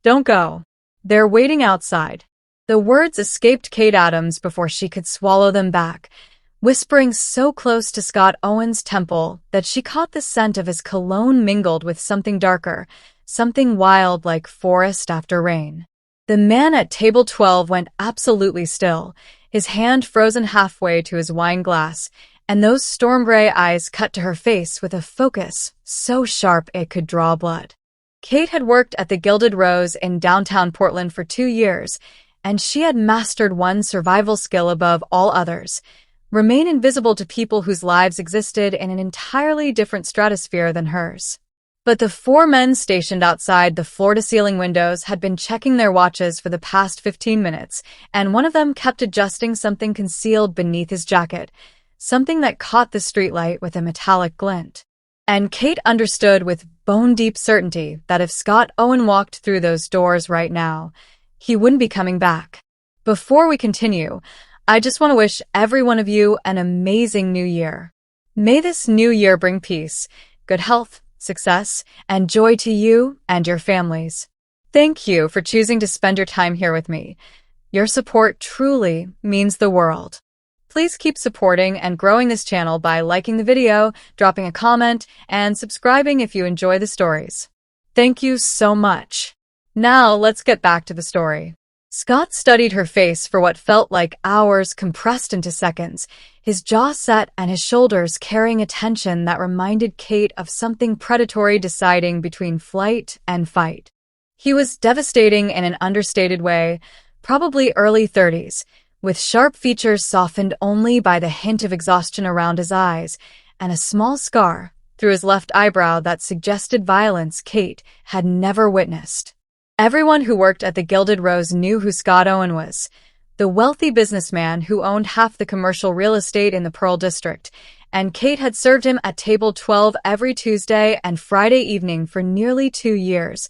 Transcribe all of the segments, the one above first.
Don't go. They're waiting outside." The words escaped Kate Adams before she could swallow them back, whispering so close to Scott Owen's temple that she caught the scent of his cologne mingled with something darker, something wild like forest after rain. The man at table 12 went absolutely still, his hand frozen halfway to his wine glass, and those storm gray eyes cut to her face with a focus so sharp it could draw blood. Kate had worked at the Gilded Rose in downtown Portland for 2 years, and she had mastered one survival skill above all others: remain invisible to people whose lives existed in an entirely different stratosphere than hers. But the 4 men stationed outside the floor-to-ceiling windows had been checking their watches for the past 15 minutes, and one of them kept adjusting something concealed beneath his jacket, something that caught the streetlight with a metallic glint. And Kate understood with bone-deep certainty that if Scott Owen walked through those doors right now, he wouldn't be coming back. Before we continue, I just want to wish every one of you an amazing new year. May this new year bring peace, good health, success, and joy to you and your families. Thank you for choosing to spend your time here with me. Your support truly means the world. Please keep supporting and growing this channel by liking the video, dropping a comment, and subscribing if you enjoy the stories. Thank you so much. Now let's get back to the story. Scott studied her face for what felt like hours compressed into seconds, his jaw set and his shoulders carrying a tension that reminded Kate of something predatory deciding between flight and fight. He was devastating in an understated way, probably early 30s, with sharp features softened only by the hint of exhaustion around his eyes, and a small scar through his left eyebrow that suggested violence Kate had never witnessed. Everyone who worked at the Gilded Rose knew who Scott Owen was, the wealthy businessman who owned half the commercial real estate in the Pearl District, and Kate had served him at table 12 every Tuesday and Friday evening for nearly 2 years,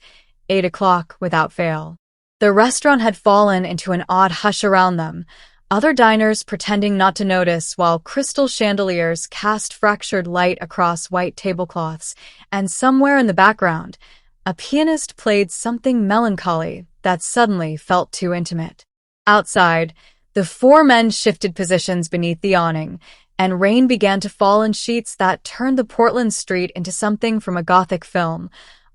8 o'clock without fail. The restaurant had fallen into an odd hush around them, other diners pretending not to notice while crystal chandeliers cast fractured light across white tablecloths, and somewhere in the background, a pianist played something melancholy that suddenly felt too intimate. Outside, the 4 men shifted positions beneath the awning, and rain began to fall in sheets that turned the Portland street into something from a Gothic film,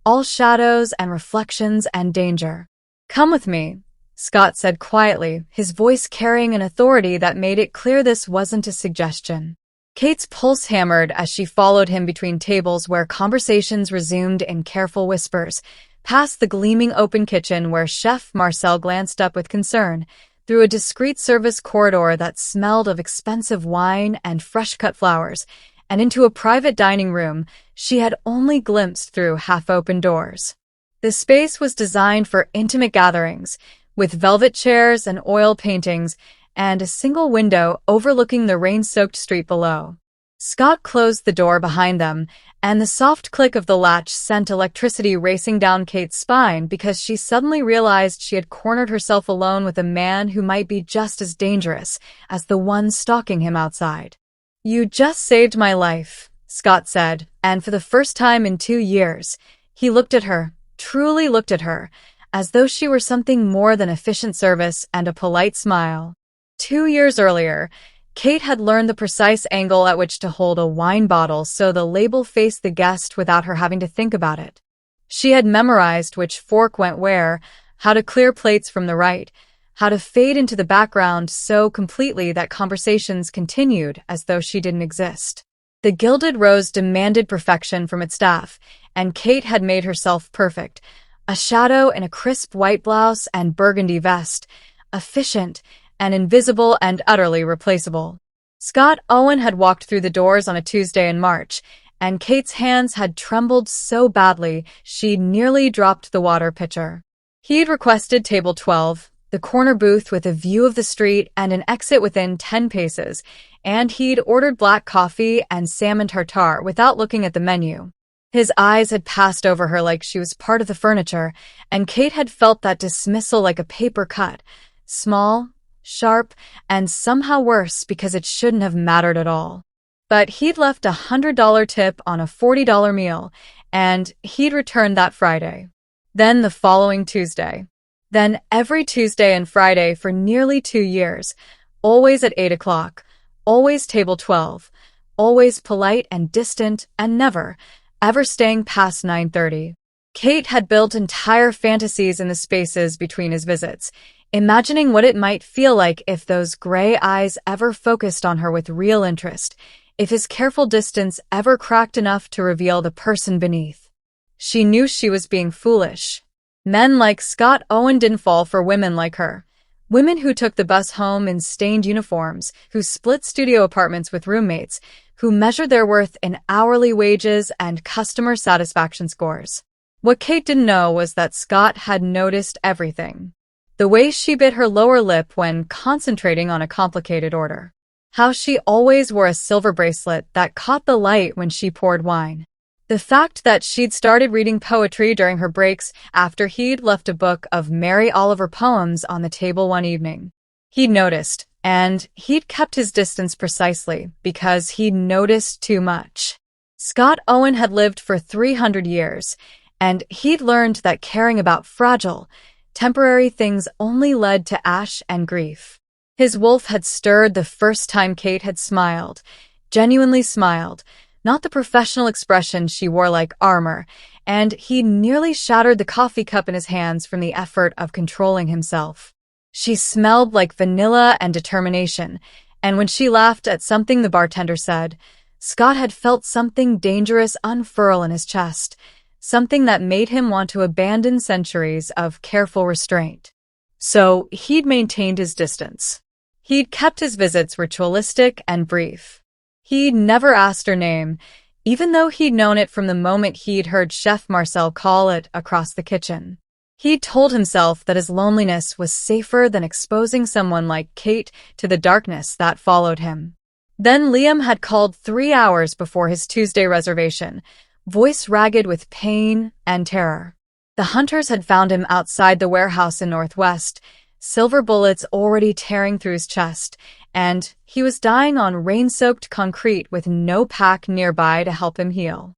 all shadows and reflections and danger. "Come with me," Scott said quietly, his voice carrying an authority that made it clear this wasn't a suggestion. Kate's pulse hammered as she followed him between tables where conversations resumed in careful whispers, past the gleaming open kitchen where Chef Marcel glanced up with concern, through a discreet service corridor that smelled of expensive wine and fresh-cut flowers, and into a private dining room she had only glimpsed through half-open doors. The space was designed for intimate gatherings, with velvet chairs and oil paintings, and a single window overlooking the rain-soaked street below. Scott closed the door behind them, and the soft click of the latch sent electricity racing down Kate's spine because she suddenly realized she had cornered herself alone with a man who might be just as dangerous as the one stalking him outside. "You just saved my life," Scott said, and for the first time in 2 years, he looked at her, truly looked at her, as though she were something more than efficient service and a polite smile. 2 years earlier, Kate had learned the precise angle at which to hold a wine bottle so the label faced the guest without her having to think about it. She had memorized which fork went where, how to clear plates from the right, how to fade into the background so completely that conversations continued as though she didn't exist. The Gilded Rose demanded perfection from its staff, and Kate had made herself perfect, a shadow in a crisp white blouse and burgundy vest, efficient and invisible and utterly replaceable. Scott Owen had walked through the doors on a Tuesday in March, and Kate's hands had trembled so badly she'd nearly dropped the water pitcher. He'd requested table 12, the corner booth with a view of the street and an exit within 10 paces, and he'd ordered black coffee and salmon tartare without looking at the menu. His eyes had passed over her like she was part of the furniture, and Kate had felt that dismissal like a paper cut, small, sharp, and somehow worse because it shouldn't have mattered at all. But he'd left a $100 tip on a $40 meal, and he'd returned that Friday. Then the following Tuesday. Then every Tuesday and Friday for nearly 2 years, always at 8 o'clock, always table 12, always polite and distant and never, ever staying past 9:30. Kate had built entire fantasies in the spaces between his visits, imagining what it might feel like if those gray eyes ever focused on her with real interest, if his careful distance ever cracked enough to reveal the person beneath. She knew she was being foolish. Men like Scott Owen didn't fall for women like her. Women who took the bus home in stained uniforms, who split studio apartments with roommates, who measured their worth in hourly wages and customer satisfaction scores. What Kate didn't know was that Scott had noticed everything. The way she bit her lower lip when concentrating on a complicated order. How she always wore a silver bracelet that caught the light when she poured wine. The fact that she'd started reading poetry during her breaks after he'd left a book of Mary Oliver poems on the table one evening. He'd noticed, and he'd kept his distance precisely because he'd noticed too much. Scott Owen had lived for 300 years, and he'd learned that caring about fragile, temporary things only led to ash and grief. His wolf had stirred the first time Kate had smiled, genuinely smiled, not the professional expression she wore like armor, and he nearly shattered the coffee cup in his hands from the effort of controlling himself. She smelled like vanilla and determination, and when she laughed at something the bartender said, Scott had felt something dangerous unfurl in his chest, something that made him want to abandon centuries of careful restraint. So he'd maintained his distance. He'd kept his visits ritualistic and brief. He'd never asked her name, even though he'd known it from the moment he'd heard Chef Marcel call it across the kitchen. He'd told himself that his loneliness was safer than exposing someone like Kate to the darkness that followed him. Then Liam had called 3 hours before his Tuesday reservation, voice ragged with pain and terror. The hunters had found him outside the warehouse in Northwest, silver bullets already tearing through his chest, and he was dying on rain-soaked concrete with no pack nearby to help him heal.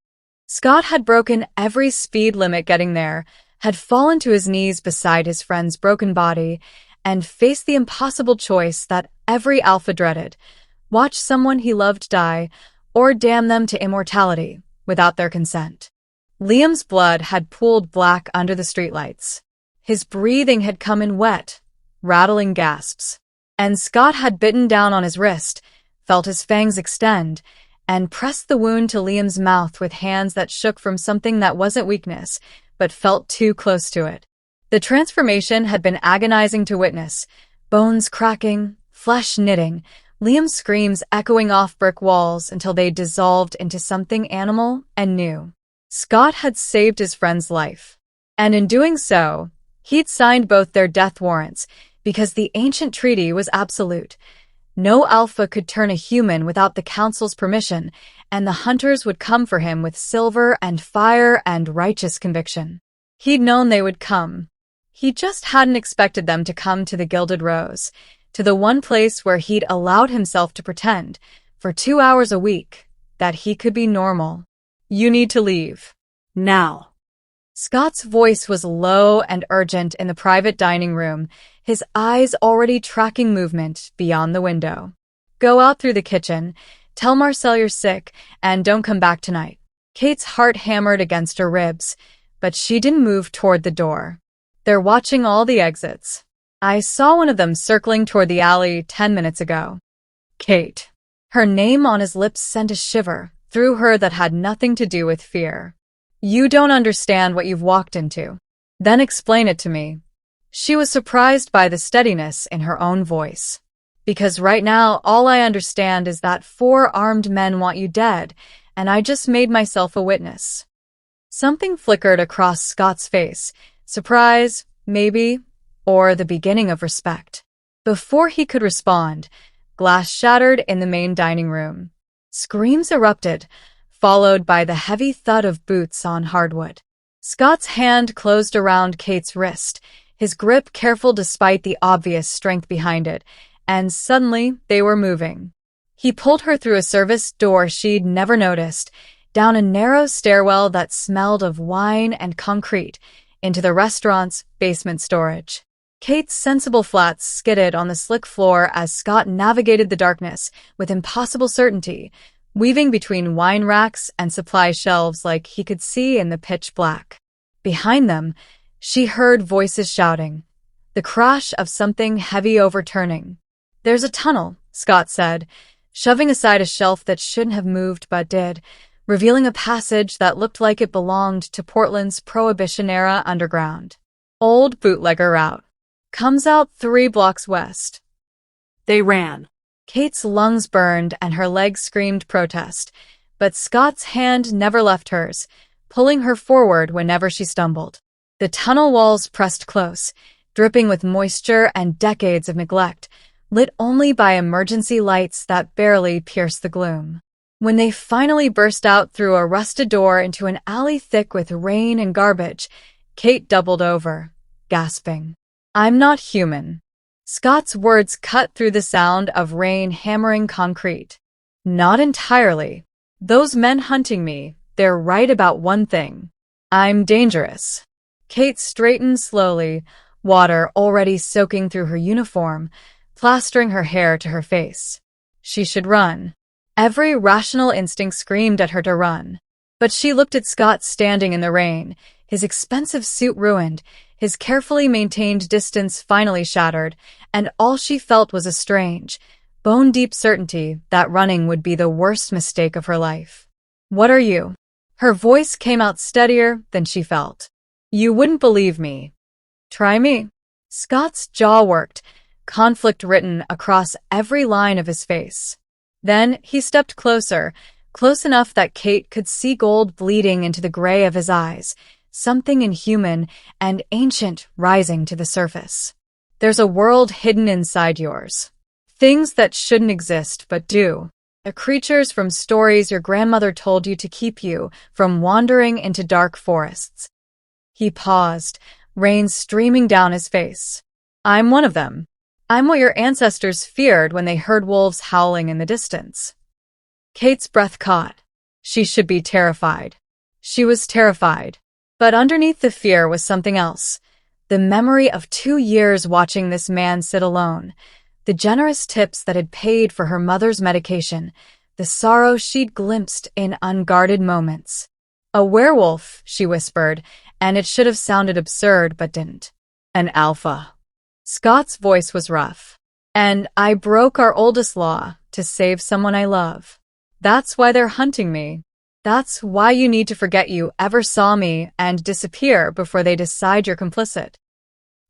Scott had broken every speed limit getting there, had fallen to his knees beside his friend's broken body, and faced the impossible choice that every alpha dreaded: watch someone he loved die, or damn them to immortality without their consent. Liam's blood had pooled black under the streetlights. His breathing had come in wet, rattling gasps. And Scott had bitten down on his wrist, felt his fangs extend, and pressed the wound to Liam's mouth with hands that shook from something that wasn't weakness, but felt too close to it. The transformation had been agonizing to witness, bones cracking, flesh knitting, Liam's screams echoing off brick walls until they dissolved into something animal and new. Scott had saved his friend's life. And in doing so, he'd signed both their death warrants, because the ancient treaty was absolute. No alpha could turn a human without the council's permission, and the hunters would come for him with silver and fire and righteous conviction. He'd known they would come. He just hadn't expected them to come to the Gilded Rose, to the one place where he'd allowed himself to pretend, for 2 hours a week, that he could be normal. You need to leave. Now. Scott's voice was low and urgent in the private dining room, his eyes already tracking movement beyond the window. Go out through the kitchen, tell Marcel you're sick, and don't come back tonight. Kate's heart hammered against her ribs, but she didn't move toward the door. They're watching all the exits. I saw one of them circling toward the alley 10 minutes ago. Kate. Her name on his lips sent a shiver through her that had nothing to do with fear. You don't understand what you've walked into. Then explain it to me. She was surprised by the steadiness in her own voice. Because right now, all I understand is that 4 armed men want you dead, and I just made myself a witness. Something flickered across Scott's face. Surprise, maybe, or the beginning of respect. Before he could respond, glass shattered in the main dining room. Screams erupted, followed by the heavy thud of boots on hardwood. Scott's hand closed around Kate's wrist, his grip careful despite the obvious strength behind it, and suddenly they were moving. He pulled her through a service door she'd never noticed, down a narrow stairwell that smelled of wine and concrete, into the restaurant's basement storage. Kate's sensible flats skidded on the slick floor as Scott navigated the darkness with impossible certainty, weaving between wine racks and supply shelves like he could see in the pitch black. Behind them, she heard voices shouting, the crash of something heavy overturning. "There's a tunnel," Scott said, shoving aside a shelf that shouldn't have moved but did, revealing a passage that looked like it belonged to Portland's Prohibition-era underground. "Old bootlegger route. Comes out 3 blocks west." They ran. Kate's lungs burned and her legs screamed protest, but Scott's hand never left hers, pulling her forward whenever she stumbled. The tunnel walls pressed close, dripping with moisture and decades of neglect, lit only by emergency lights that barely pierced the gloom. When they finally burst out through a rusted door into an alley thick with rain and garbage, Kate doubled over, gasping. "I'm not human." Scott's words cut through the sound of rain hammering concrete. "Not entirely. Those men hunting me, they're right about one thing. I'm dangerous." Kate straightened slowly, water already soaking through her uniform, plastering her hair to her face. She should run. Every rational instinct screamed at her to run. But she looked at Scott standing in the rain, his expensive suit ruined, his carefully maintained distance finally shattered, and all she felt was a strange, bone-deep certainty that running would be the worst mistake of her life. "What are you?" Her voice came out steadier than she felt. "You wouldn't believe me." "Try me." Scott's jaw worked, conflict written across every line of his face. Then he stepped closer, close enough that Kate could see gold bleeding into the gray of his eyes, something inhuman and ancient rising to the surface. "There's a world hidden inside yours. Things that shouldn't exist but do. The creatures from stories your grandmother told you to keep you from wandering into dark forests." He paused, rain streaming down his face. "I'm one of them. I'm what your ancestors feared when they heard wolves howling in the distance." Kate's breath caught. She should be terrified. She was terrified. But underneath the fear was something else. The memory of 2 years watching this man sit alone. The generous tips that had paid for her mother's medication. The sorrow she'd glimpsed in unguarded moments. "A werewolf," she whispered, and it should have sounded absurd but didn't. "An alpha." Scott's voice was rough. "And I broke our oldest law to save someone I love. That's why they're hunting me. That's why you need to forget you ever saw me and disappear before they decide you're complicit."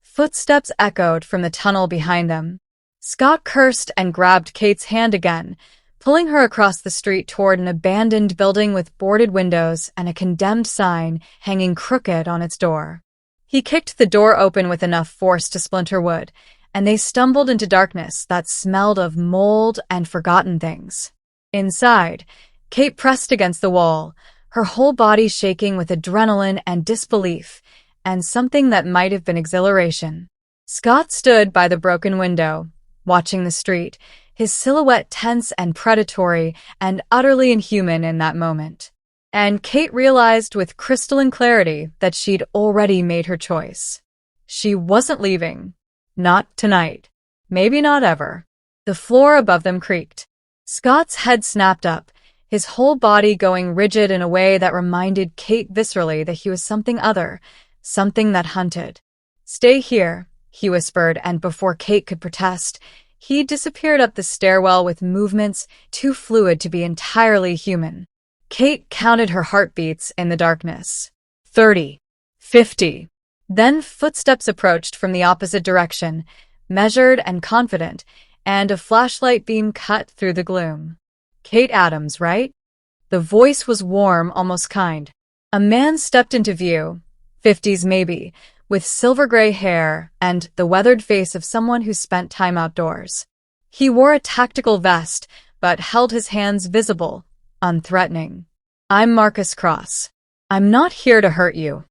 Footsteps echoed from the tunnel behind them. Scott cursed and grabbed Kate's hand again, pulling her across the street toward an abandoned building with boarded windows and a condemned sign hanging crooked on its door. He kicked the door open with enough force to splinter wood, and they stumbled into darkness that smelled of mold and forgotten things. Inside, Kate pressed against the wall, her whole body shaking with adrenaline and disbelief, and something that might have been exhilaration. Scott stood by the broken window, watching the street, his silhouette tense and predatory and utterly inhuman in that moment. And Kate realized with crystalline clarity that she'd already made her choice. She wasn't leaving. Not tonight. Maybe not ever. The floor above them creaked. Scott's head snapped up, his whole body going rigid in a way that reminded Kate viscerally that he was something other, something that hunted. "Stay here," he whispered, and before Kate could protest, he disappeared up the stairwell with movements too fluid to be entirely human. Kate counted her heartbeats in the darkness. 30. 50. Then footsteps approached from the opposite direction, measured and confident, and a flashlight beam cut through the gloom. "Kate Adams, right?" The voice was warm, almost kind. A man stepped into view, 50s maybe, with silver-gray hair and the weathered face of someone who spent time outdoors. He wore a tactical vest, but held his hands visible, unthreatening. "I'm Marcus Cross. I'm not here to hurt you."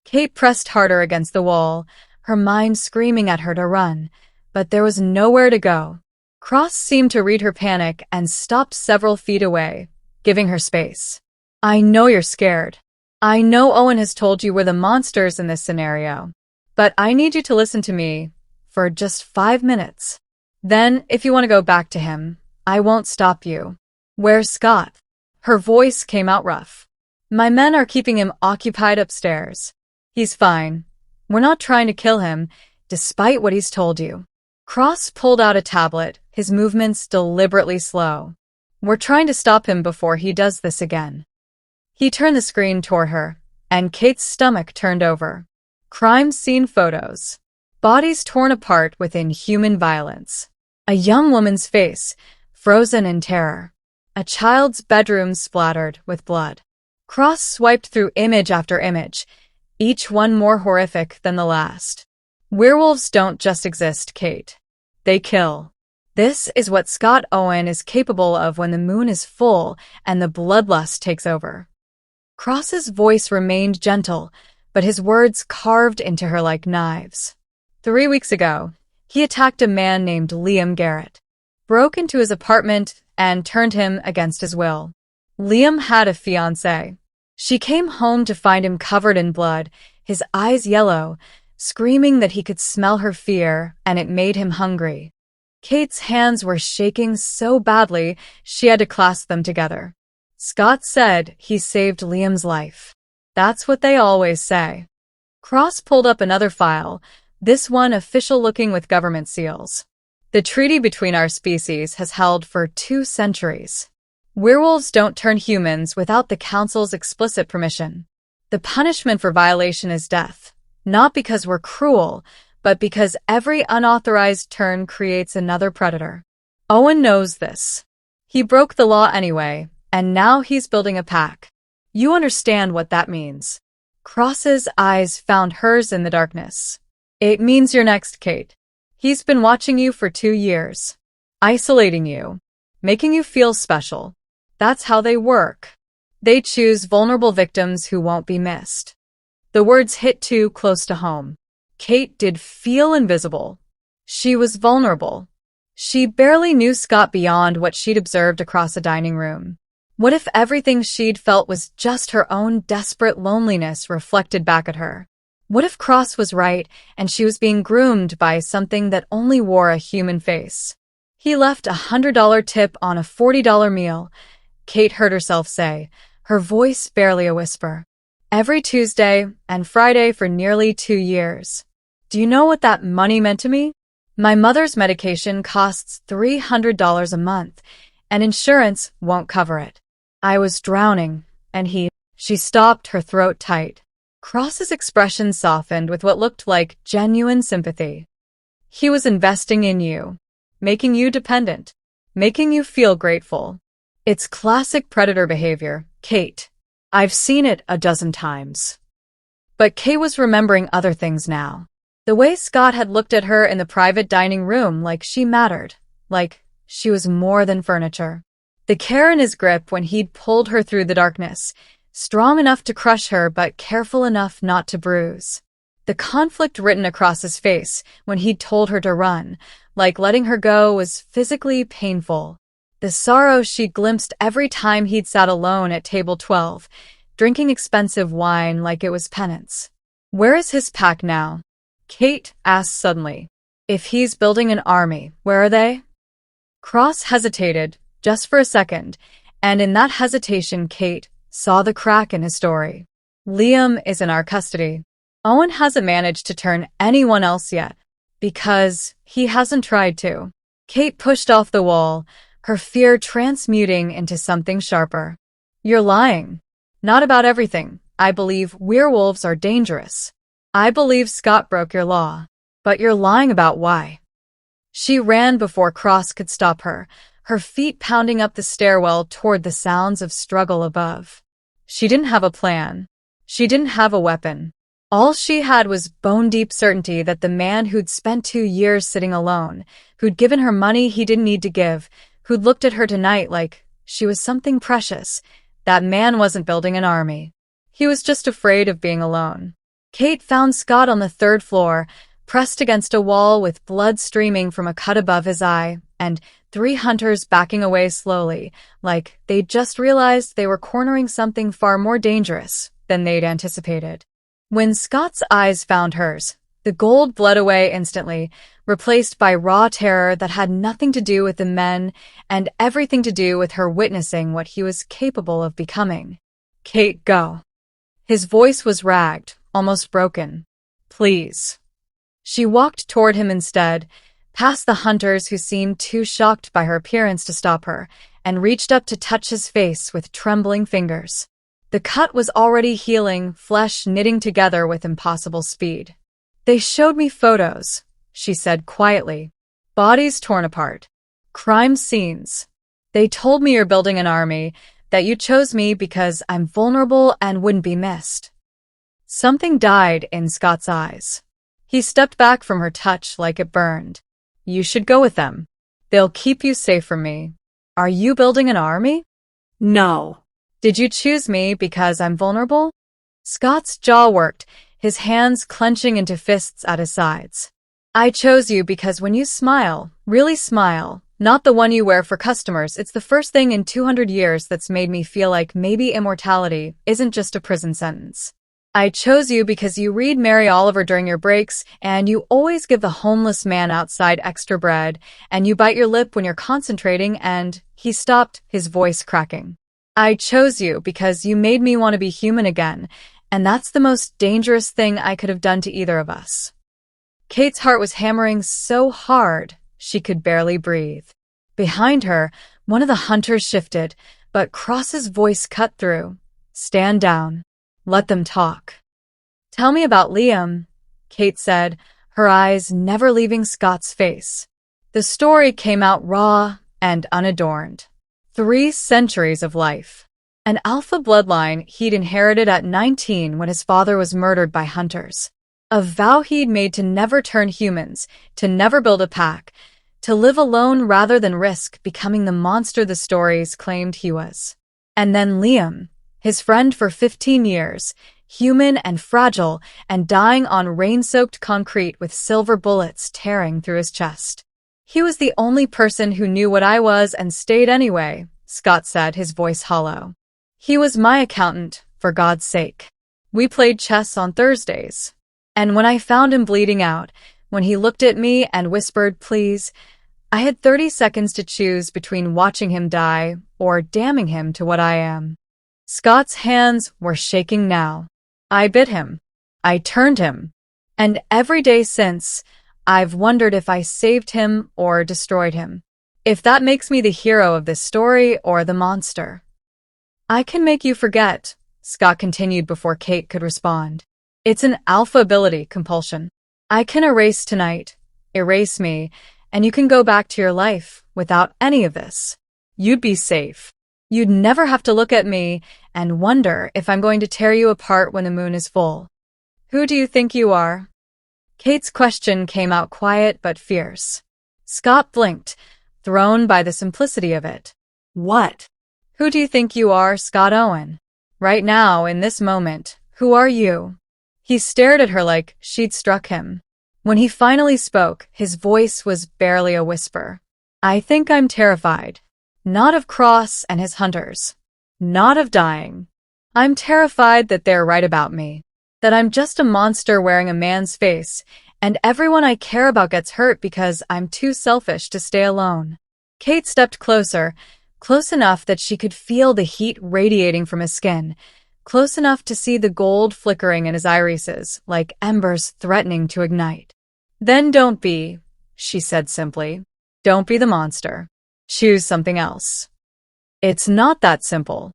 Kate pressed harder against the wall, her mind screaming at her to run, but there was nowhere to go. Cross seemed to read her panic and stopped several feet away, giving her space. "I know you're scared. I know Owen has told you we're the monsters in this scenario, but I need you to listen to me for just 5 minutes. Then, if you want to go back to him, I won't stop you. Where's Scott? Her voice came out rough. My men are keeping him occupied upstairs. He's fine. We're not trying to kill him, despite what he's told you. Cross pulled out a tablet, his movements deliberately slow. We're trying to stop him before he does this again. He turned the screen toward her, and Kate's stomach turned over. Crime scene photos. Bodies torn apart with inhuman violence. A young woman's face, frozen in terror. A child's bedroom splattered with blood. Cross swiped through image after image, each one more horrific than the last. Werewolves don't just exist, Kate. They kill. This is what Scott Owen is capable of when the moon is full and the bloodlust takes over. Cross's voice remained gentle, but his words carved into her like knives. 3 weeks ago, he attacked a man named Liam Garrett, broke into his apartment, and turned him against his will. Liam had a fiancée. She came home to find him covered in blood, his eyes yellow, screaming that he could smell her fear, and it made him hungry. Kate's hands were shaking so badly she had to clasp them together. Scott said he saved Liam's life. That's what they always say. Cross pulled up another file, this one official-looking with government seals. The treaty between our species has held for 2 centuries. Werewolves don't turn humans without the Council's explicit permission. The punishment for violation is death, not because we're cruel, but because every unauthorized turn creates another predator. Owen knows this. He broke the law anyway, and now he's building a pack. You understand what that means. Cross's eyes found hers in the darkness. It means you're next, Kate. He's been watching you for 2 years. Isolating you. Making you feel special. That's how they work. They choose vulnerable victims who won't be missed. The words hit too close to home. Kate did feel invisible. She was vulnerable. She barely knew Scott beyond what she'd observed across a dining room. What if everything she'd felt was just her own desperate loneliness reflected back at her? What if Cross was right and she was being groomed by something that only wore a human face? He left a $100 tip on a $40 meal, Kate heard herself say, her voice barely a whisper. Every Tuesday and Friday for nearly 2 years. Do you know what that money meant to me? My mother's medication costs $300 a month, and insurance won't cover it. I was drowning, and She stopped, her throat tight. Cross's expression softened with what looked like genuine sympathy. He was investing in you, making you dependent, making you feel grateful. It's classic predator behavior, Kate. I've seen it a dozen times. But Kate was remembering other things now. The way Scott had looked at her in the private dining room like she mattered, like she was more than furniture. The care in his grip when he'd pulled her through the darkness, strong enough to crush her but careful enough not to bruise. The conflict written across his face when he'd told her to run, like letting her go, was physically painful. The sorrow she glimpsed every time he'd sat alone at table 12, drinking expensive wine like it was penance. Where is his pack now? Kate asked suddenly. If he's building an army, where are they? Cross hesitated, just for a second, and in that hesitation Kate saw the crack in his story. Liam is in our custody. Owen hasn't managed to turn anyone else yet, because he hasn't tried to. Kate pushed off the wall, her fear transmuting into something sharper. You're lying. Not about everything. I believe werewolves are dangerous. I believe Scott broke your law. But you're lying about why. She ran before Cross could stop her, her feet pounding up the stairwell toward the sounds of struggle above. She didn't have a plan. She didn't have a weapon. All she had was bone-deep certainty that the man who'd spent 2 years sitting alone, who'd given her money he didn't need to give, who'd looked at her tonight like she was something precious, that man wasn't building an army. He was just afraid of being alone. Kate found Scott on the 3rd floor, pressed against a wall with blood streaming from a cut above his eye, and 3 hunters backing away slowly, like they'd just realized they were cornering something far more dangerous, than they'd anticipated. When Scott's eyes found hers, the gold bled away instantly, replaced by raw terror that had nothing to do with the men and everything to do with her witnessing what he was capable of becoming. "Kate, go." His voice was ragged, almost broken. "Please." She walked toward him instead, past the hunters who seemed too shocked by her appearance to stop her, and reached up to touch his face with trembling fingers. The cut was already healing, flesh knitting together with impossible speed. "They showed me photos," she said quietly. "Bodies torn apart. Crime scenes. They told me you're building an army, that you chose me because I'm vulnerable and wouldn't be missed." Something died in Scott's eyes. He stepped back from her touch like it burned. "You should go with them. They'll keep you safe from me." "Are you building an army?" "No." "Did you choose me because I'm vulnerable?" Scott's jaw worked, his hands clenching into fists at his sides. "I chose you because when you smile, really smile, not the one you wear for customers, it's the first thing in 200 years that's made me feel like maybe immortality isn't just a prison sentence. I chose you because you read Mary Oliver during your breaks, and you always give the homeless man outside extra bread, and you bite your lip when you're concentrating, and..." He stopped, his voice cracking. "I chose you because you made me want to be human again, and that's the most dangerous thing I could have done to either of us." Kate's heart was hammering so hard she could barely breathe. Behind her, one of the hunters shifted, but Cross's voice cut through. "Stand down. Let them talk." "Tell me about Liam," Kate said, her eyes never leaving Scott's face. The story came out raw and unadorned. 3 centuries of life. An alpha bloodline he'd inherited at 19 when his father was murdered by hunters. A vow he'd made to never turn humans, to never build a pack, to live alone rather than risk becoming the monster the stories claimed he was. And then Liam, his friend for 15 years, human and fragile and dying on rain-soaked concrete with silver bullets tearing through his chest. "He was the only person who knew what I was and stayed anyway," Scott said, his voice hollow. "He was my accountant, for God's sake. We played chess on Thursdays. And when I found him bleeding out, when he looked at me and whispered, 'Please,' I had 30 seconds to choose between watching him die or damning him to what I am." Scott's hands were shaking now. "I bit him. I turned him. And every day since, I've wondered if I saved him or destroyed him. If that makes me the hero of this story or the monster." "I can make you forget," Scott continued before Kate could respond. "It's an alpha ability, compulsion. I can erase tonight, erase me, and you can go back to your life without any of this. You'd be safe. You'd never have to look at me and wonder if I'm going to tear you apart when the moon is full." "Who do you think you are?" Kate's question came out quiet but fierce. Scott blinked, thrown by the simplicity of it. "What?" "Who do you think you are, Scott Owen? Right now, in this moment, who are you?" He stared at her like she'd struck him. When he finally spoke, his voice was barely a whisper. "I think I'm terrified. Not of Cross and his hunters. Not of dying. I'm terrified that they're right about me. That I'm just a monster wearing a man's face, and everyone I care about gets hurt because I'm too selfish to stay alone." Kate stepped closer, close enough that she could feel the heat radiating from his skin, close enough to see the gold flickering in his irises, like embers threatening to ignite. "Then don't be," she said simply. "Don't be the monster. Choose something else." "It's not that simple,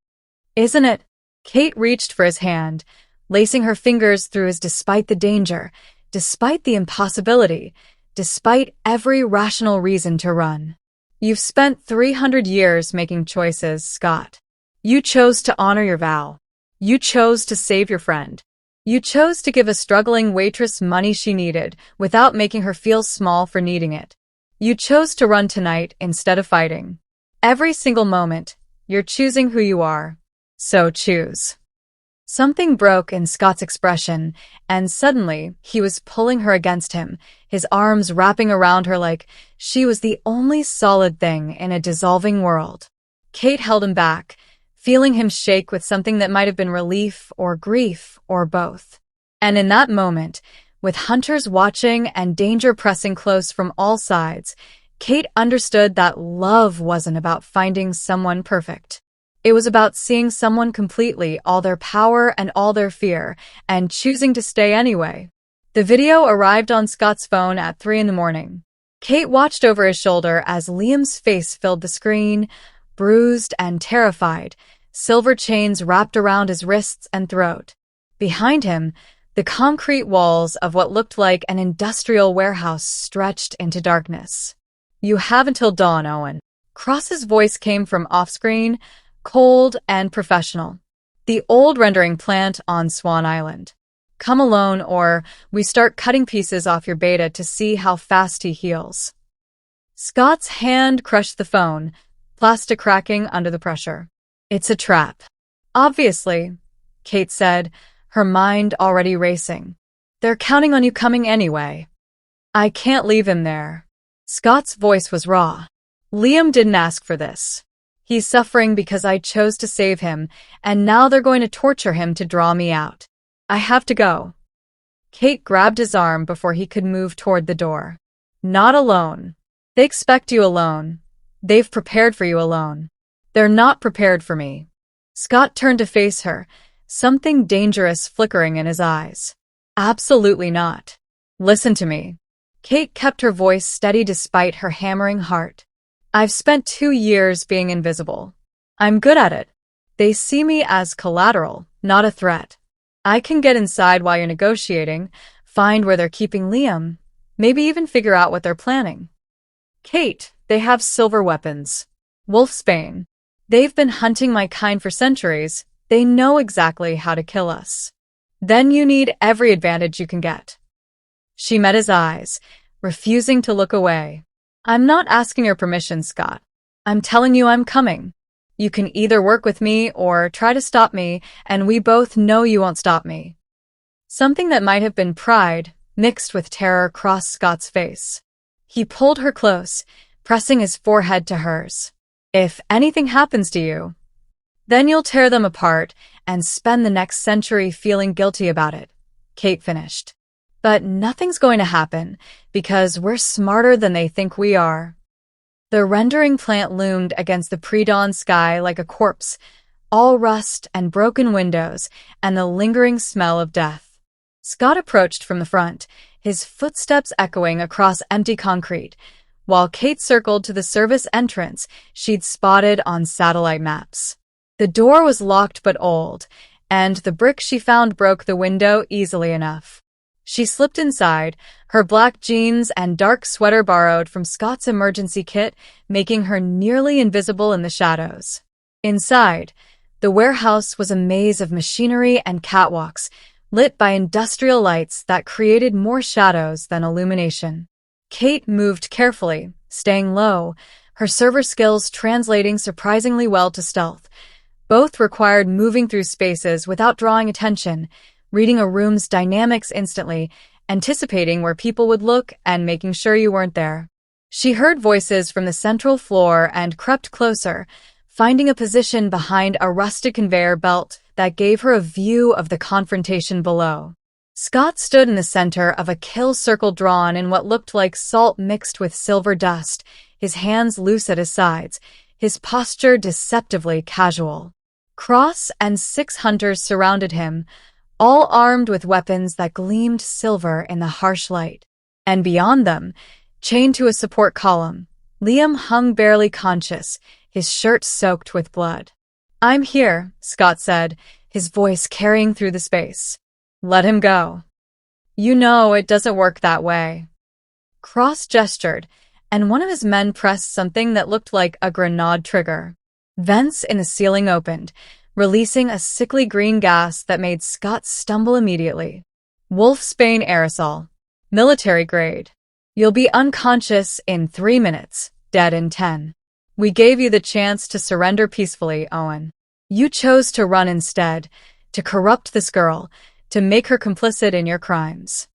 isn't it?" Kate reached for his hand, lacing her fingers through his despite the danger, despite the impossibility, despite every rational reason to run. "You've spent 300 years making choices, Scott. You chose to honor your vow. You chose to save your friend. You chose to give a struggling waitress money she needed without making her feel small for needing it. You chose to run tonight instead of fighting. Every single moment, you're choosing who you are. So choose." Something broke in Scott's expression, and suddenly he was pulling her against him, his arms wrapping around her like she was the only solid thing in a dissolving world. Kate held him back, feeling him shake with something that might have been relief or grief or both. And in that moment, with hunters watching and danger pressing close from all sides, Kate understood that love wasn't about finding someone perfect. It was about seeing someone completely, all their power and all their fear, and choosing to stay anyway. The video arrived on Scott's phone at 3 a.m. Kate watched over his shoulder as Liam's face filled the screen, bruised and terrified, silver chains wrapped around his wrists and throat. Behind him, the concrete walls of what looked like an industrial warehouse stretched into darkness. "You have until dawn, Owen." Cross's voice came from off-screen, cold and professional. "The old rendering plant on Swan Island. Come alone or we start cutting pieces off your beta to see how fast he heals." Scott's hand crushed the phone, plastic cracking under the pressure. "It's a trap." "Obviously," Kate said, her mind already racing. "They're counting on you coming anyway." "I can't leave him there." Scott's voice was raw. "Liam didn't ask for this. He's suffering because I chose to save him, and now they're going to torture him to draw me out. I have to go." Kate grabbed his arm before he could move toward the door. "Not alone. They expect you alone. They've prepared for you alone. They're not prepared for me." Scott turned to face her, something dangerous flickering in his eyes. "Absolutely not. Listen to me." Kate kept her voice steady despite her hammering heart. "I've spent 2 years being invisible. I'm good at it. They see me as collateral, not a threat. I can get inside while you're negotiating, find where they're keeping Liam, maybe even figure out what they're planning." "Kate, they have silver weapons. Wolfsbane. They've been hunting my kind for centuries. They know exactly how to kill us. Then you need every advantage you can get." She met his eyes, refusing to look away. "I'm not asking your permission, Scott. I'm telling you I'm coming. You can either work with me or try to stop me, and we both know you won't stop me." Something that might have been pride, mixed with terror, crossed Scott's face. He pulled her close, pressing his forehead to hers. "If anything happens to you, then you'll tear them apart and spend the next century feeling guilty about it," Kate finished. "But nothing's going to happen because we're smarter than they think we are." The rendering plant loomed against the pre-dawn sky like a corpse, all rust and broken windows and the lingering smell of death. Scott approached from the front, his footsteps echoing across empty concrete, while Kate circled to the service entrance she'd spotted on satellite maps. The door was locked but old, and the brick she found broke the window easily enough. She slipped inside, her black jeans and dark sweater borrowed from Scott's emergency kit, making her nearly invisible in the shadows. Inside, the warehouse was a maze of machinery and catwalks, lit by industrial lights that created more shadows than illumination. Kate moved carefully, staying low, her server skills translating surprisingly well to stealth. Both required moving through spaces without drawing attention, reading a room's dynamics instantly, anticipating where people would look and making sure you weren't there. She heard voices from the central floor and crept closer, finding a position behind a rusted conveyor belt that gave her a view of the confrontation below. Scott stood in the center of a kill circle drawn in what looked like salt mixed with silver dust, his hands loose at his sides, his posture deceptively casual. Cross and 6 hunters surrounded him, all armed with weapons that gleamed silver in the harsh light. And beyond them, chained to a support column, Liam hung barely conscious, his shirt soaked with blood. "I'm here," Scott said, his voice carrying through the space. "Let him go." "You know it doesn't work that way." Cross gestured, and one of his men pressed something that looked like a grenade trigger. Vents in the ceiling opened, releasing a sickly green gas that made Scott stumble immediately. "Wolfsbane aerosol. Military grade. You'll be unconscious in 3 minutes, dead in 10. We gave you the chance to surrender peacefully, Owen. You chose to run instead, to corrupt this girl, to make her complicit in your crimes."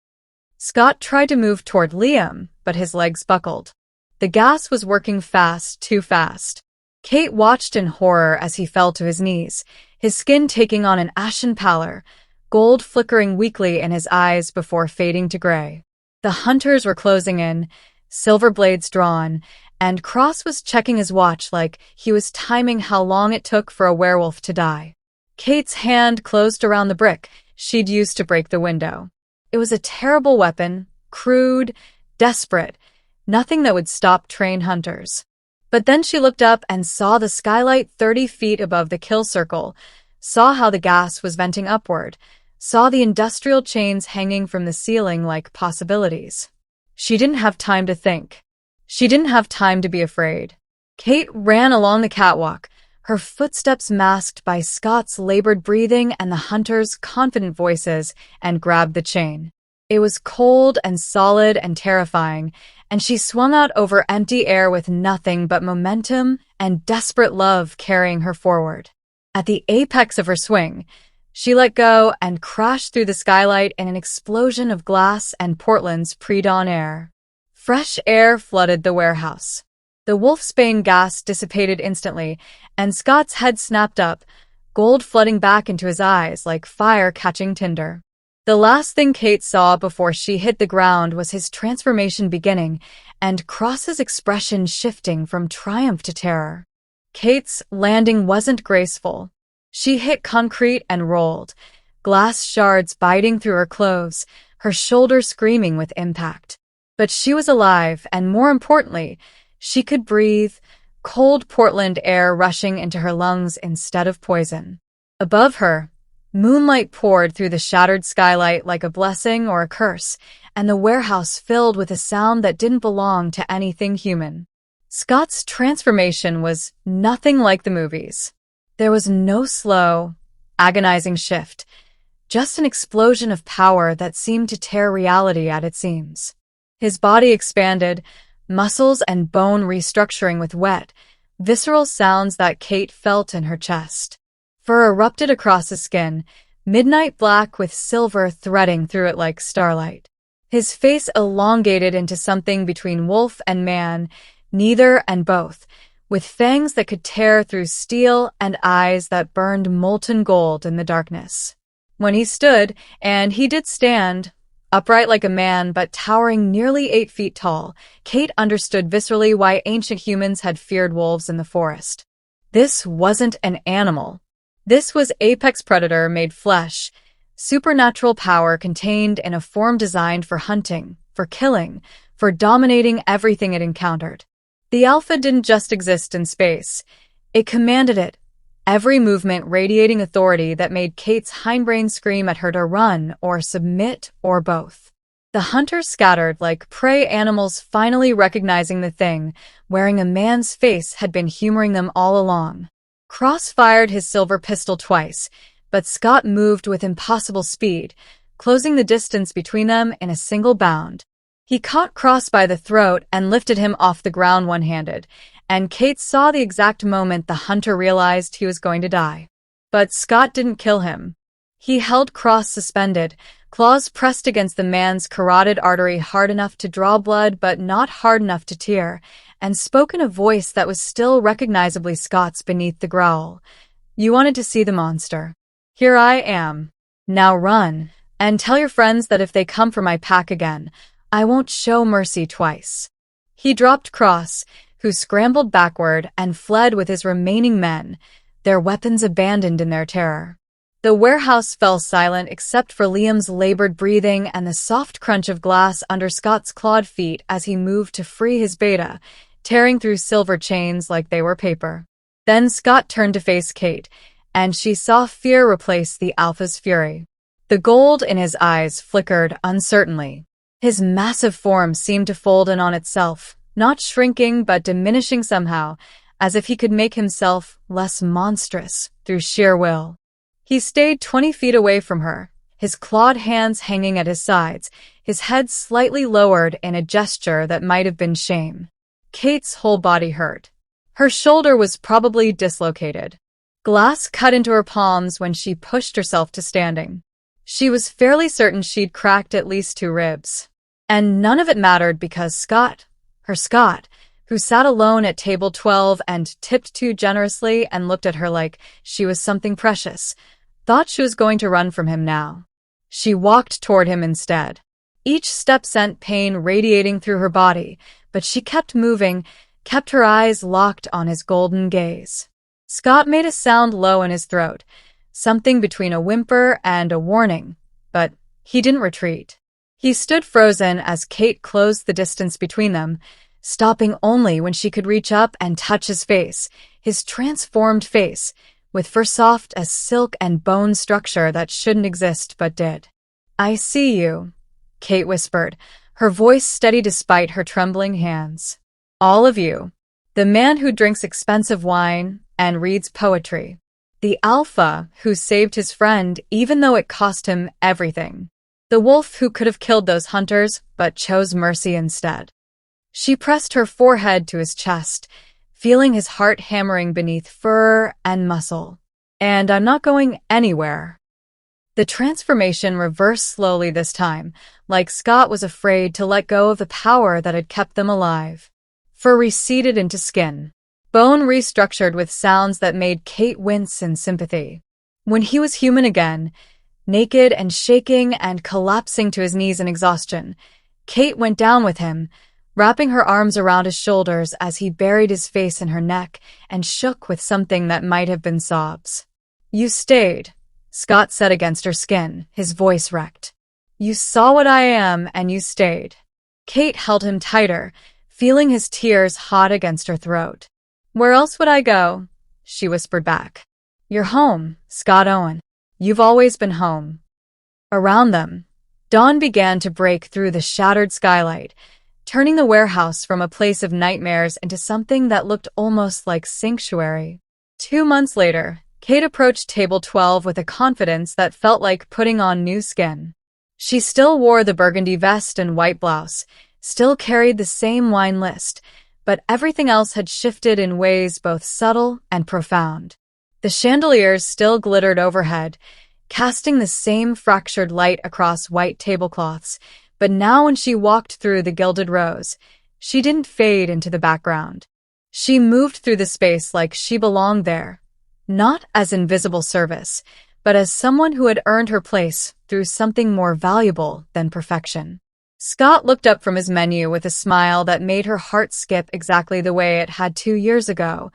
Scott tried to move toward Liam, but his legs buckled. The gas was working fast, too fast. Kate watched in horror as he fell to his knees, his skin taking on an ashen pallor, gold flickering weakly in his eyes before fading to gray. The hunters were closing in, silver blades drawn, and Cross was checking his watch like he was timing how long it took for a werewolf to die. Kate's hand closed around the brick she'd used to break the window. It was a terrible weapon, crude, desperate, nothing that would stop trained hunters. But then she looked up and saw the skylight 30 feet above the kill circle, saw how the gas was venting upward, saw the industrial chains hanging from the ceiling like possibilities. She didn't have time to think. She didn't have time to be afraid. Kate ran along the catwalk, her footsteps masked by Scott's labored breathing and the hunters' confident voices, and grabbed the chain. It was cold and solid and terrifying, and she swung out over empty air with nothing but momentum and desperate love carrying her forward. At the apex of her swing, she let go and crashed through the skylight in an explosion of glass and Portland's pre-dawn air. Fresh air flooded the warehouse. The wolfsbane gas dissipated instantly, and Scott's head snapped up, gold flooding back into his eyes like fire catching tinder. The last thing Kate saw before she hit the ground was his transformation beginning, and Cross's expression shifting from triumph to terror. Kate's landing wasn't graceful. She hit concrete and rolled, glass shards biting through her clothes, her shoulders screaming with impact. But she was alive, and more importantly, she could breathe, cold Portland air rushing into her lungs instead of poison. Above her, moonlight poured through the shattered skylight like a blessing or a curse, and the warehouse filled with a sound that didn't belong to anything human. Scott's transformation was nothing like the movies. There was no slow, agonizing shift, just an explosion of power that seemed to tear reality at its seams. His body expanded, muscles and bone restructuring with wet, visceral sounds that Kate felt in her chest. Fur erupted across his skin, midnight black with silver threading through it like starlight. His face elongated into something between wolf and man, neither and both, with fangs that could tear through steel and eyes that burned molten gold in the darkness. When he stood, and he did stand, upright like a man but towering nearly 8 feet tall, Kate understood viscerally why ancient humans had feared wolves in the forest. This wasn't an animal. This was apex predator made flesh, supernatural power contained in a form designed for hunting, for killing, for dominating everything it encountered. The Alpha didn't just exist in space. It commanded it, every movement radiating authority that made Kate's hindbrain scream at her to run or submit or both. The hunters scattered like prey animals finally recognizing the thing wearing a man's face had been humoring them all along. Cross fired his silver pistol twice, but Scott moved with impossible speed, closing the distance between them in a single bound. He caught Cross by the throat and lifted him off the ground one-handed, and Kate saw the exact moment the hunter realized he was going to die. But Scott didn't kill him. He held Cross suspended, claws pressed against the man's carotid artery hard enough to draw blood but not hard enough to tear, and spoke in a voice that was still recognizably Scott's beneath the growl. "You wanted to see the monster. Here I am. Now run, and tell your friends that if they come for my pack again, I won't show mercy twice." He dropped Cross, who scrambled backward and fled with his remaining men, their weapons abandoned in their terror. The warehouse fell silent except for Liam's labored breathing and the soft crunch of glass under Scott's clawed feet as he moved to free his beta, tearing through silver chains like they were paper. Then Scott turned to face Kate, and she saw fear replace the Alpha's fury. The gold in his eyes flickered uncertainly. His massive form seemed to fold in on itself, not shrinking but diminishing somehow, as if he could make himself less monstrous through sheer will. He stayed 20 feet away from her, his clawed hands hanging at his sides, his head slightly lowered in a gesture that might have been shame. Kate's whole body hurt. Her shoulder was probably dislocated. Glass cut into her palms when she pushed herself to standing. She was fairly certain she'd cracked at least 2 ribs. And none of it mattered because Scott, her Scott, who sat alone at table 12 and tipped too generously and looked at her like she was something precious, thought she was going to run from him now. She walked toward him instead. Each step sent pain radiating through her body, but she kept moving, kept her eyes locked on his golden gaze. Scott made a sound low in his throat, something between a whimper and a warning, but he didn't retreat. He stood frozen as Kate closed the distance between them, stopping only when she could reach up and touch his face, his transformed face, with fur soft as silk and bone structure that shouldn't exist but did. "I see you," Kate whispered, her voice steady despite her trembling hands. "All of you. The man who drinks expensive wine and reads poetry. The alpha who saved his friend even though it cost him everything. The wolf who could have killed those hunters but chose mercy instead." She pressed her forehead to his chest, feeling his heart hammering beneath fur and muscle. "And I'm not going anywhere." The transformation reversed slowly this time, like Scott was afraid to let go of the power that had kept them alive. Fur receded into skin. Bone restructured with sounds that made Kate wince in sympathy. When he was human again, naked and shaking and collapsing to his knees in exhaustion, Kate went down with him, wrapping her arms around his shoulders as he buried his face in her neck and shook with something that might have been sobs. "You stayed," Scott said against her skin, his voice wrecked. "You saw what I am and you stayed." Kate held him tighter, feeling his tears hot against her throat. "Where else would I go?" she whispered back. "You're home, Scott Owen. You've always been home." Around them, dawn began to break through the shattered skylight, turning the warehouse from a place of nightmares into something that looked almost like sanctuary. 2 months later, Kate approached table 12 with a confidence that felt like putting on new skin. She still wore the burgundy vest and white blouse, still carried the same wine list, but everything else had shifted in ways both subtle and profound. The chandeliers still glittered overhead, casting the same fractured light across white tablecloths, but now when she walked through the gilded rows, she didn't fade into the background. She moved through the space like she belonged there, not as invisible service, but as someone who had earned her place through something more valuable than perfection. Scott looked up from his menu with a smile that made her heart skip exactly the way it had 2 years ago,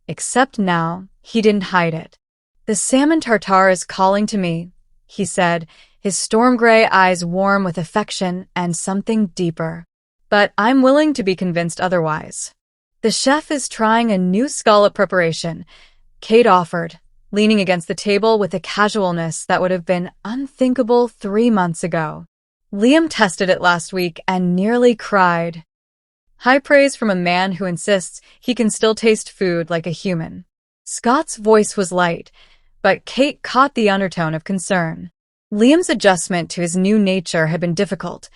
except now he didn't hide it. "The salmon tartare is calling to me," he said, his storm-gray eyes warm with affection and something deeper. "But I'm willing to be convinced otherwise." "The chef is trying a new scallop preparation," Kate offered, leaning against the table with a casualness that would have been unthinkable 3 months ago. "Liam tested it last week and nearly cried." High praise from a man who insists he can still taste food like a human. Scott's voice was light, but Kate caught the undertone of concern. Liam's adjustment to his new nature had been difficult,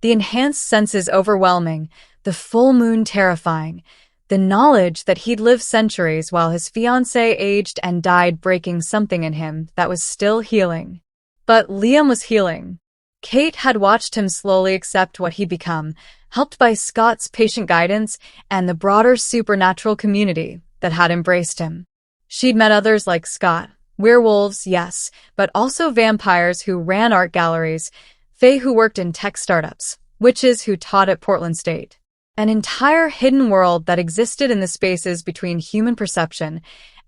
the enhanced senses overwhelming, the full moon terrifying, the knowledge that he'd lived centuries while his fiancée aged and died breaking something in him that was still healing. But Liam was healing. Kate had watched him slowly accept what he'd become, helped by Scott's patient guidance and the broader supernatural community that had embraced him. She'd met others like Scott, werewolves, yes, but also vampires who ran art galleries, fae who worked in tech startups, witches who taught at Portland State. An entire hidden world that existed in the spaces between human perception,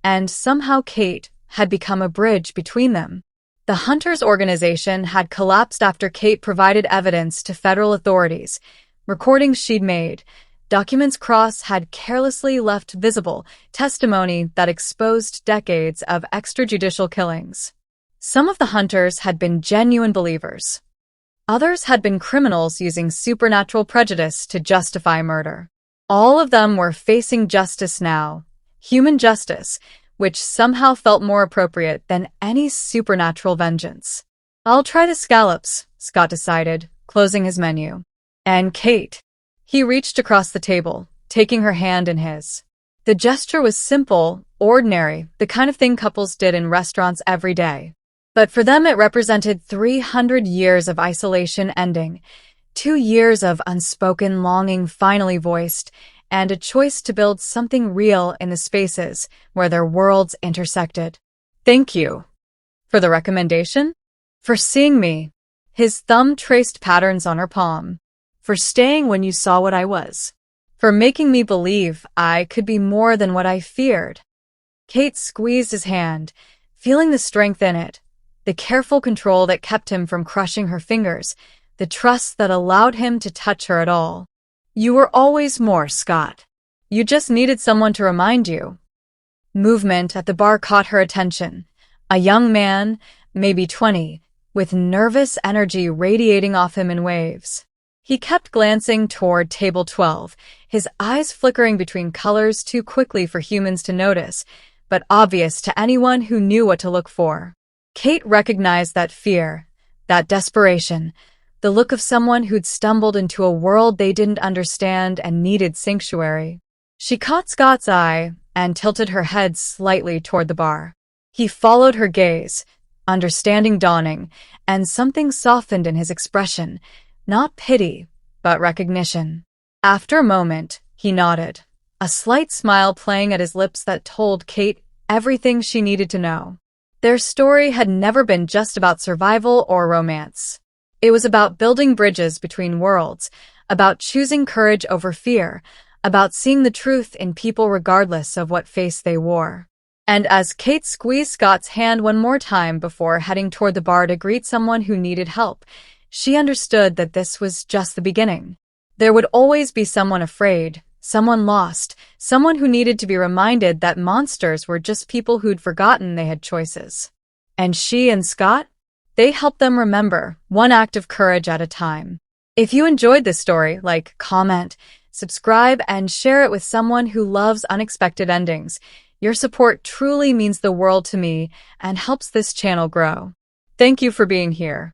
and somehow Kate had become a bridge between them. The Hunters organization had collapsed after Kate provided evidence to federal authorities, recordings she'd made, documents Cross had carelessly left visible, testimony that exposed decades of extrajudicial killings. Some of the Hunters had been genuine believers. Others had been criminals using supernatural prejudice to justify murder. All of them were facing justice now, human justice, which somehow felt more appropriate than any supernatural vengeance. "I'll try the scallops," Scott decided, closing his menu. "And Kate." He reached across the table, taking her hand in his. The gesture was simple, ordinary, the kind of thing couples did in restaurants every day. But for them it represented 300 years of isolation ending, 2 years of unspoken longing finally voiced, and a choice to build something real in the spaces where their worlds intersected. Thank you for the recommendation, for seeing me. His thumb traced patterns on her palm, for staying when you saw what I was, for making me believe I could be more than what I feared. Kate squeezed his hand, feeling the strength in it, the careful control that kept him from crushing her fingers, the trust that allowed him to touch her at all. You were always more, Scott. You just needed someone to remind you. Movement at the bar caught her attention. A young man, maybe 20, with nervous energy radiating off him in waves. He kept glancing toward table 12, his eyes flickering between colors too quickly for humans to notice, but obvious to anyone who knew what to look for. Kate recognized that fear, that desperation, the look of someone who'd stumbled into a world they didn't understand and needed sanctuary. She caught Scott's eye and tilted her head slightly toward the bar. He followed her gaze, understanding dawning, and something softened in his expression, not pity, but recognition. After a moment, he nodded, a slight smile playing at his lips that told Kate everything she needed to know. Their story had never been just about survival or romance. It was about building bridges between worlds, about choosing courage over fear, about seeing the truth in people regardless of what face they wore. And as Kate squeezed Scott's hand one more time before heading toward the bar to greet someone who needed help, she understood that this was just the beginning. There would always be someone afraid, someone lost, someone who needed to be reminded that monsters were just people who'd forgotten they had choices. And she and Scott? They helped them remember, one act of courage at a time. If you enjoyed this story, comment, subscribe, and share it with someone who loves unexpected endings. Your support truly means the world to me and helps this channel grow. Thank you for being here.